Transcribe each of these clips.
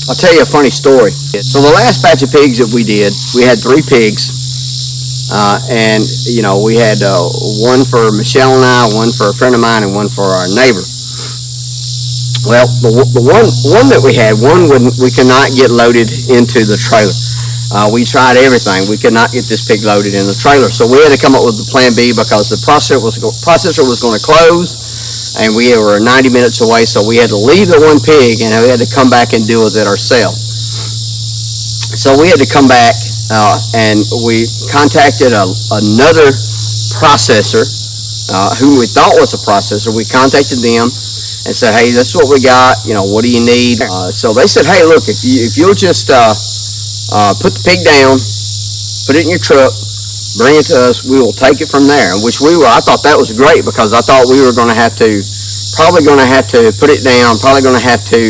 I'll tell you a funny story. So the last batch of pigs that we did, we had 3 pigs. And, you know, we had one for Michelle and I, one for a friend of mine, and one for our neighbor. Well, the one that we had, we could not get loaded into the trailer. We tried everything. We could not get this pig loaded in the trailer. So we had to come up with the plan B because the processor was going to close, and we were 90 minutes away, so we had to leave the one pig, and we had to come back and deal with it ourselves. So we had to come back, and we contacted another processor, who we thought was a processor. We contacted them and said, hey, this is what we got, you know, what do you need? So they said, hey, look, if you'll just put the pig down, put it in your truck, bring it to us, we will take it from there. Which I thought that was great, because I thought we were probably going to have to put it down, probably going to have to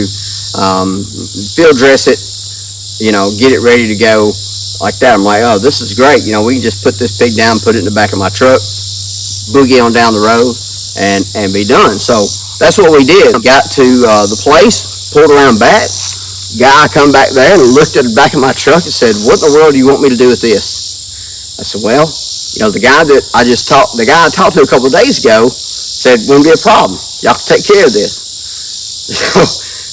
field dress it, you know, get it ready to go like that. I'm like, oh, this is great. You know, we can just put this pig down, put it in the back of my truck, boogie on down the road, and be done. So that's what we did. Got to the place, pulled around back. Guy come back there and looked at the back of my truck and said, what in the world do you want me to do with this? I said, well, you know, the guy I talked to a couple of days ago said, wouldn't be a problem. Y'all can take care of this.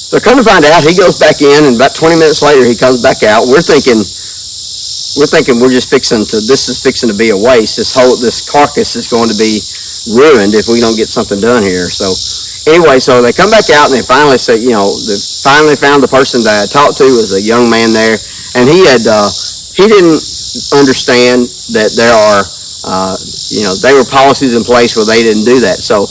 So come to find out, he goes back in, and about 20 minutes later, he comes back out. We're thinking this is fixing to be a waste. This carcass is going to be ruined if we don't get something done here. So anyway, so they come back out, and they finally say, you know, they finally found the person that I talked to was a young man there, and he didn't understand that there are, you know, there were policies in place where they didn't do that. So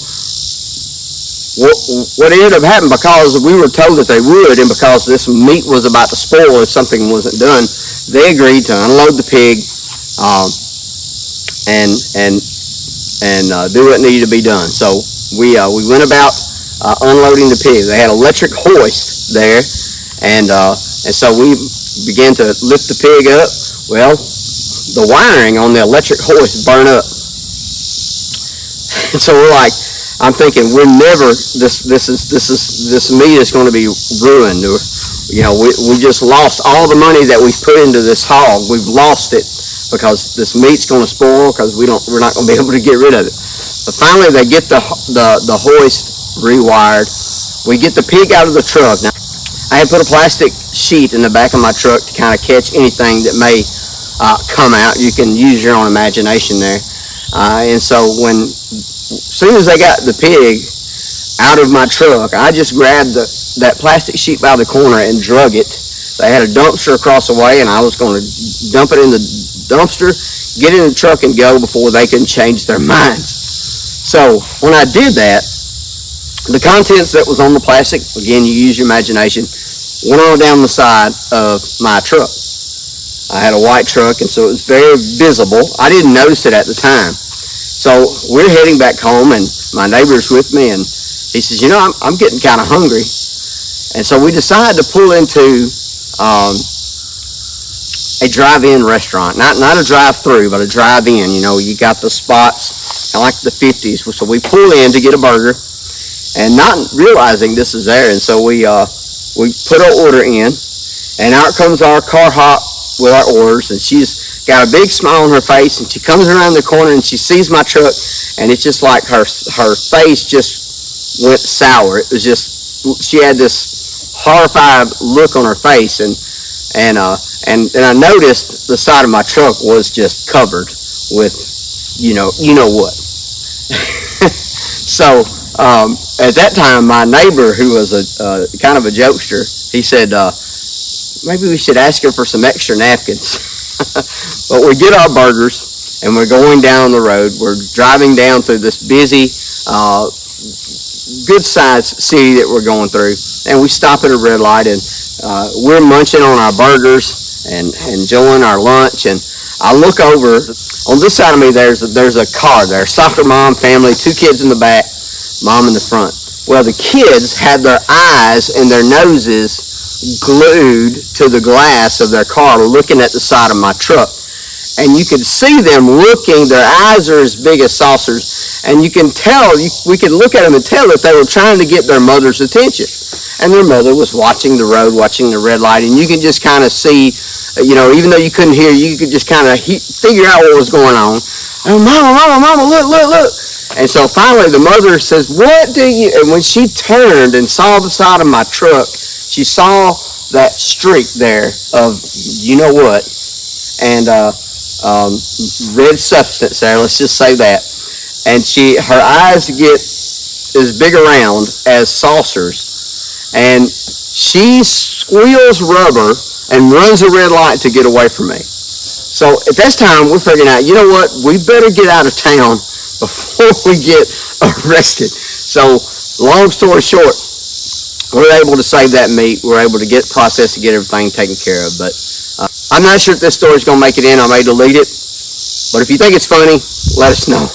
what ended up happening, because we were told that they would, and because this meat was about to spoil if something wasn't done, they agreed to unload the pig and do what needed to be done. So we went about unloading the pig. They had electric hoist there, and so we began to lift the pig up. Well, the wiring on the electric hoist burned up, and so we're like, I'm thinking, we're never, this meat is going to be ruined. You know, we just lost all the money that we've put into this hog. We've lost it because this meat's going to spoil, because we're not going to be able to get rid of it. But finally, they get the hoist rewired. We get the pig out of the truck. Now, I had put a plastic sheet in the back of my truck to kind of catch anything that may come out. You can use your own imagination there. And so as soon as they got the pig out of my truck, I just grabbed that plastic sheet by the corner and drug it. They had a dumpster across the way, and I was going to dump it in the dumpster, get in the truck, and go before they can change their minds. So when I did that, the contents that was on the plastic, again, you use your imagination, went on down the side of my truck. I had a white truck, and so it was very visible. I didn't notice it at the time. So we're heading back home, and my neighbor's with me, and he says, you know, I'm getting kind of hungry. And so we decided to pull into a drive-in restaurant. Not a drive-through, but a drive-in. You know, you got the spots, kind of like the 50s. So we pull in to get a burger, and not realizing this is there. And so we put our order in, and out comes our car hop with our orders, and she's got a big smile on her face, and she comes around the corner and she sees my truck, and it's just like her face just went sour. It was just, she had this horrified look on her face, and I noticed the side of my truck was just covered with you know what. So at that time, my neighbor, who was a kind of a jokester, he said, maybe we should ask her for some extra napkins. But we get our burgers, and we're going down the road. We're driving down through this busy, good-sized city that we're going through, and we stop at a red light, and we're munching on our burgers and enjoying our lunch. And I look over. On this side of me, there's a car there, soccer mom, family, 2 kids in the back, mom in the front. Well, the kids had their eyes and their noses glued to the glass of their car, looking at the side of my truck. And you could see them looking. Their eyes are as big as saucers, and you can tell, we could look at them and tell that they were trying to get their mother's attention. and their mother was watching the road, watching the red light, and you can just kind of see, even though you couldn't hear, you could just kind of figure out what was going on. And mama, look. And so finally the mother says, what do you, and when she turned and saw the side of my truck, she saw that streak there of you know what, and red substance there, let's just say that. And her eyes get as big around as saucers, and she squeals rubber and runs a red light to get away from me. So at this time, we're figuring out, you know what, we better get out of town before we get arrested. So long story short, we're able to save that meat. We're able to get processed to get everything taken care of. But I'm not sure if this story's going to make it in. I may delete it. But if you think it's funny, let us know.